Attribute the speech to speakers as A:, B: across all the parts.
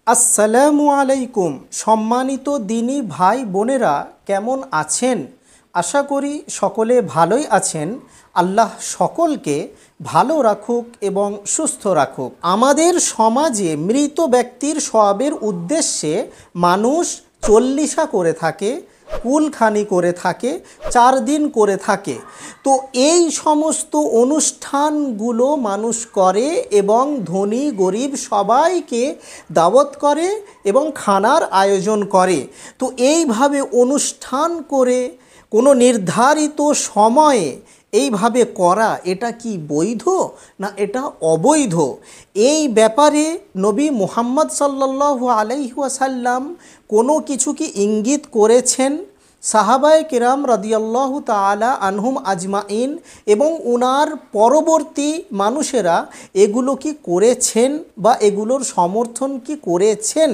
A: আসসালামু আলাইকুম। সম্মানিত দিনী ভাই বোনেরা, কেমন আছেন? আশা করি সকলে ভালোই আছেন। আল্লাহ সকলকে ভালো রাখুক এবং সুস্থ রাখুক। আমাদের সমাজে মৃত ব্যক্তির সওয়াবের উদ্দেশ্যে মানুষ চল্লিশা করে থাকে, কুলখানি করে থাকে, 4 দিন করে থাকে। তো এই সমস্ত অনুষ্ঠানগুলো মানুষ করে এবং ধনী গরিব সবাইকে দাওয়াত করে এবং খানার আয়োজন করে। তো এইভাবে অনুষ্ঠান করে কোনো নির্ধারিত সময়ে এইভাবে করা, এটা কি বৈধ না এটা অবৈধ? এই ব্যাপারে নবী মুহাম্মদ সাল্লাল্লাহু আলাইহি ওয়াসাল্লাম কোনো কিছু কি ইঙ্গিত করেছেন? সাহাবায়ে কেরাম রাদিয়াল্লাহু তাআলা আনহুম আজমাইন এবং উনার পরবর্তী মানুষেরা এগুলো কি করেছেন বা এগুলোর সমর্থন কি করেছেন?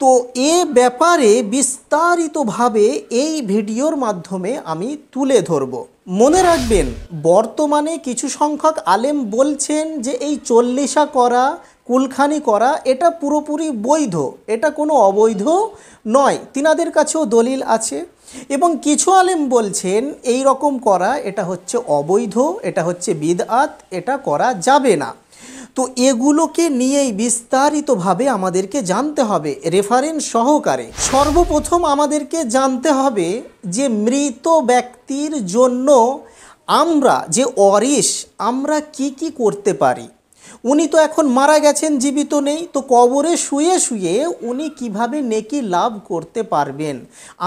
A: তো এ ব্যাপারে বিস্তারিতভাবে এই ভিডিওর মাধ্যমে আমি তুলে ধরব। মনে রাখবেন, বর্তমানে কিছু সংখ্যক আলেম বলছেন যে এই চল্লিশা করা, কুলখানি করা এটা পুরোপুরি বৈধ, এটা কোনো অবৈধ নয়। তিনাদের কাছেও দলিল আছে। এবং কিছু আলেম বলছেন এই রকম করা এটা হচ্ছে অবৈধ, এটা হচ্ছে বিদআত, এটা করা যাবে না। তো এগুলোকে নিয়েই বিস্তারিতভাবে আমাদেরকে জানতে হবে রেফারেন্স সহকারে। সর্বপ্রথম আমাদেরকে জানতে হবে যে মৃত ব্যক্তির জন্য আমরা যে ওয়ারিশ, আমরা কি কি করতে পারি। উনি তো এখন মারা গেছেন, জীবিত নেই, তো কবরে শুয়ে শুয়ে উনি কিভাবে নেকি লাভ করতে পারবেন?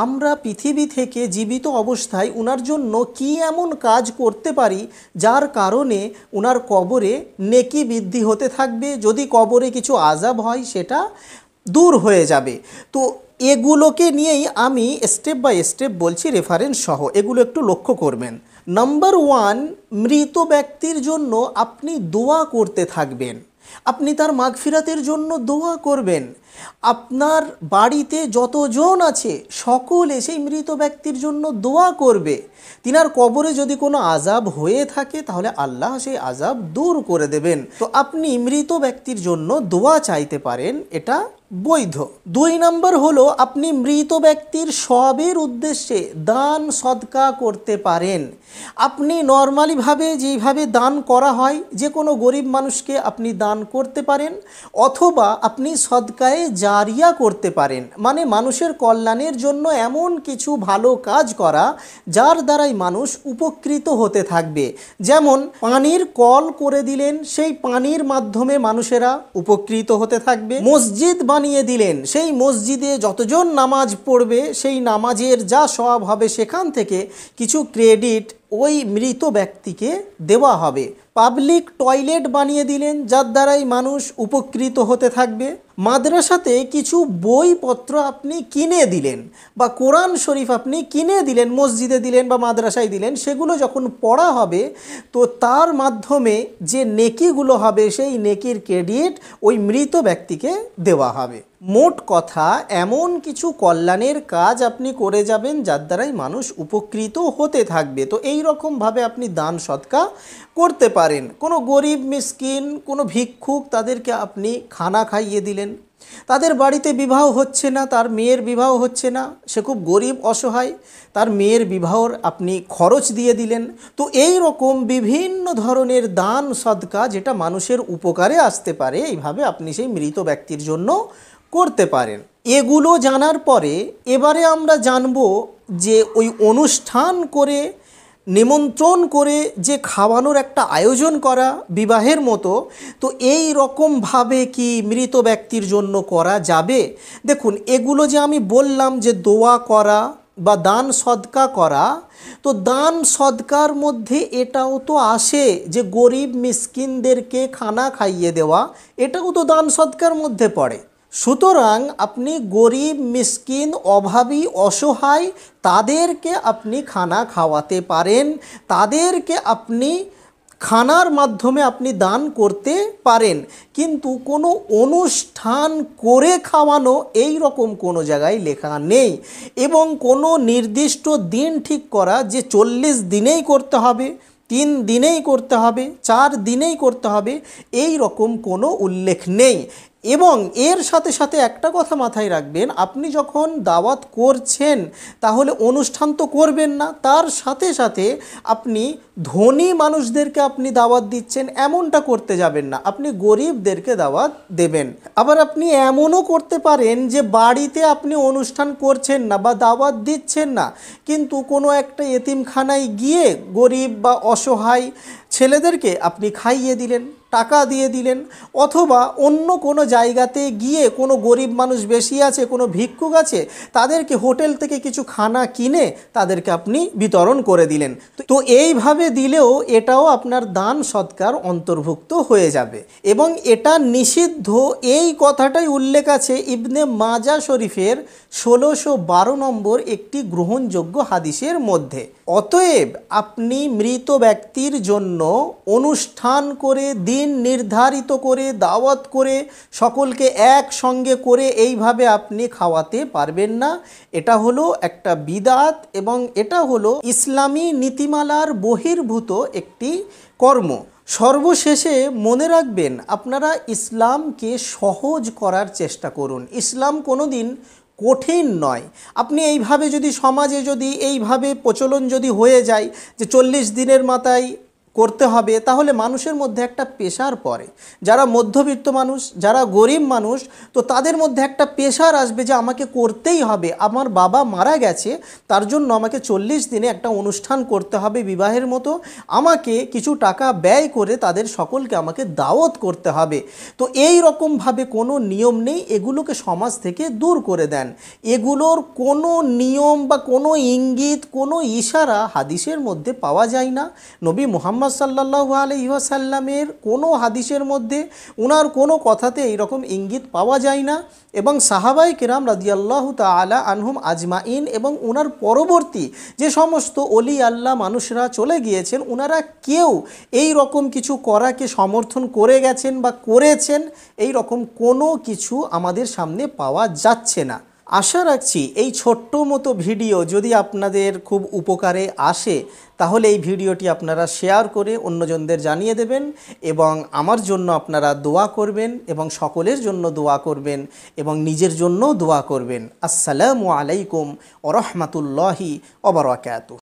A: আমরা পৃথিবী থেকে জীবিত অবস্থায় উনার জন্য কি এমন কাজ করতে পারি যার কারণে উনার কবরে নেকি বৃদ্ধি হতে থাকবে, যদি কবরে কিছু আযাব হয় সেটা দূর হয়ে যাবে। তো এগুলোকে নিয়েই আমি স্টেপ বাই স্টেপ বলছি রেফারেন্স সহ, এগুলো একটু লক্ষ্য করবেন। নাম্বার 1, মৃত ব্যক্তির জন্য আপনি দোয়া করতে থাকবেন। আপনি তার মাগফিরাতের জন্য দোয়া করবেন। আপনার বাড়িতে যতজন আছে সকলে সেই মৃত ব্যক্তির জন্য দোয়া করবে। তিনার কবরে যদি কোনো আযাব হয়ে থাকে তাহলে আল্লাহ সেই আযাব দূর করে দেবেন। তো আপনি মৃত ব্যক্তির জন্য দোয়া চাইতে পারেন, এটা বৈধ। 2 নম্বর হলো আপনি মৃত ব্যক্তির সওয়াবের উদ্দেশ্যে দান সদকা করতে পারেন। আপনি নর্মালিভাবে যেভাবে দান করা হয়, যে কোনো গরিব মানুষকে আপনি দান করতে পারেন, অথবা আপনি সদকায়ে জারিয়া করতে পারেন, মানে মানুষের কল্যাণের জন্য এমন কিছু ভালো কাজ করা যার দ্বারাই মানুষ উপকৃত হতে থাকবে। যেমন পানির কল করে দিলেন, সেই পানির মাধ্যমে মানুষেরা উপকৃত হতে থাকবে। মসজিদ বানিয়ে দিলেন, সেই মসজিদে যতজন নামাজ পড়বে সেই নামাজের যা সওয়াব হবে সেখান থেকে কিছু ক্রেডিট ওই মৃত ব্যক্তিকে দেওয়া হবে। পাবলিক টয়লেট বানিয়ে দিলেন, যার দ্বারাই মানুষ উপকৃত হতে থাকবে। মাদ্রাসাতে কিছু বইপত্র আপনি কিনে দিলেন, বা কোরআন শরীফ আপনি কিনে দিলেন, মসজিদে দিলেন বা মাদ্রাসায় দিলেন, সেগুলো যখন পড়া হবে তো তার মাধ্যমে যে নেকিগুলো হবে সেই নেকির ক্রেডিট ওই মৃত ব্যক্তিকে দেওয়া হবে। মোট কথা, এমন কিছু কল্যাণের কাজ আপনি করে যাবেন যার দ্বারাই মানুষ উপকৃত হতে থাকবে। তো এই রকমভাবে আপনি দান সদকা করতে পারেন। কোনো গরিব মিসকিন, কোনো ভিক্ষুক, তাদেরকে আপনি খানা খাইয়ে দিলেন। তাদের বাড়িতে বিবাহ হচ্ছে না, তার মেয়ের বিবাহ হচ্ছে না, সে খুব গরিব অসহায়, তার মেয়ের বিবাহর আপনি খরচ দিয়ে দিলেন। তো এই রকম বিভিন্ন ধরনের দান সদকা যেটা মানুষের উপকারে আসতে পারে, এইভাবে আপনি সেই মৃত ব্যক্তির জন্য করতে পারেন। এগুলো জানার পরে এবারে আমরা জানব যে ওই অনুষ্ঠান করে, নিমন্ত্রণ করে যে খাওয়ানোর একটা আয়োজন করা বিবাহের মতো, তো এই রকমভাবে কি মৃত ব্যক্তির জন্য করা যাবে? দেখুন, এগুলো যে আমি বললাম যে দোয়া করা বা দান সদকা করা, তো দান সদকার মধ্যে এটাও তো আসে যে গরিব মিসকিনদেরকে খানা খাইয়ে দেওয়া, এটাও তো দান সদকার মধ্যে পড়ে। সুতরাং আপনি গরিব মিসকিন, অভাবী, অসহায়, তাদেরকে আপনি খানা খাওয়াতে পারেন, তাদেরকে আপনি খানার মাধ্যমে আপনি দান করতে পারেন। কিন্তু কোনো অনুষ্ঠান করে খাওয়ানো এই রকম কোনো জায়গায় লেখা নেই, এবং কোনো নির্দিষ্ট দিন ঠিক করা যে 40 দিনেই করতে হবে, 3 দিনেই করতে হবে, 4 দিনেই করতে হবে, এই রকম কোনো উল্লেখ নেই। এবং এর সাথে সাথে একটা কথা মাথায় রাখবেন, আপনি যখন দাওয়াত করছেন তাহলে অনুষ্ঠান তো করবেন না, তার সাথে সাথে আপনি ধনী মানুষদেরকে আপনি দাওয়াত দিচ্ছেন এমনটা করতে যাবেন না, আপনি গরিবদেরকে দাওয়াত দেবেন। আবার আপনি এমনও করতে পারেন যে বাড়িতে আপনি অনুষ্ঠান করছেন না বা দাওয়াত দিচ্ছেন না, কিন্তু কোনো একটা এতিমখানায় গিয়ে গরিব বা অসহায় ছেলেদেরকে আপনি খাইয়ে দিলেন, টাকা দিয়ে দিলেন, অথবা অন্য কোনো জায়গাতে গিয়ে কোনো গরিব মানুষ বেশি আছে, কোনো ভিক্ষুক আছে, তাদেরকে হোটেল থেকে কিছু খানা কিনে তাদেরকে আপনি বিতরণ করে দিলেন। তো এইভাবে দিলেও এটাও আপনার দান সৎকার অন্তর্ভুক্ত হয়ে যাবে এবং এটা নিষিদ্ধ, এই কথাটাই উল্লেখ আছে ইবনে মাজা শরীফের 1612 নম্বর একটি গ্রহণযোগ্য হাদিসের মধ্যে। অতএব আপনি মৃত ব্যক্তির জন্য অনুষ্ঠান করে, দিন নির্ধারিত করে, দাওয়াত করে, সকলকে একসঙ্গে করে এইভাবে আপনি খাওয়াতে পারবেন না। এটা হলো একটা বিদআত এবং এটা হলো ইসলামী নীতিমালার বহির্ভূত একটি কর্ম। সর্বশেষে মনে রাখবেন, আপনারা ইসলামকে সহজ করার চেষ্টা করুন। ইসলাম কোনোদিন কঠিন নয়। আপনি এইভাবে যদি সমাজে যদি এইভাবে প্রচলন যদি হয়ে যায় যে 40 দিনের মাথায় করতে হবে, তাহলে মানুষের মধ্যে একটা প্রেশার পড়ে। যারা মধ্যবিত্ত মানুষ, যারা গরিব মানুষ, তো তাদের মধ্যে একটা প্রেশার আসবে যে আমাকে করতেই হবে, আমার বাবা মারা গেছে, তার জন্য আমাকে 40 দিনে একটা অনুষ্ঠান করতে হবে বিবাহের মতো, আমাকে কিছু টাকা ব্যয় করে তাদের সকলকে আমাকে দাওয়াত করতে হবে। তো এই রকমভাবে কোনো নিয়ম নেই, এগুলোকে সমাজ থেকে দূর করে দেন। এগুলোর কোনো নিয়ম বা কোনো ইঙ্গিত, কোনো ইশারা হাদিসের মধ্যে পাওয়া যায় না। নবী মুহাম্মদ সাল্লাল্লাহু আলাইহি ওয়াসাল্লামের কোনো হাদিসের মধ্যে ওনার কোনো কথাতে এইরকম ইঙ্গিত পাওয়া যায় না। এবং সাহাবায়ে কেরাম রাদিয়াল্লাহু তাআলা আনহুম আজমাইন এবং ওনার পরবর্তী যে সমস্ত ওলি আল্লাহ মানুষরা চলে গিয়েছেন, ওনারা কেউ এই রকম কিছু করাকে সমর্থন করে গেছেন বা করেছেন, এই রকম কোনো কিছু আমাদের সামনে পাওয়া যাচ্ছে না। আশা রাখছি এই ছোট্ট মতো ভিডিও যদি আপনাদের খুব উপকারে আসে, তাহলে এই ভিডিওটি আপনারা শেয়ার করে অন্যজনদের জানিয়ে দেবেন এবং আমার জন্য আপনারা দোয়া করবেন এবং সকলের জন্য দোয়া করবেন এবং নিজের জন্য দোয়া করবেন। আসসালামু আলাইকুম ওয়া রাহমাতুল্লাহি ওয়া বারাকাতুহু।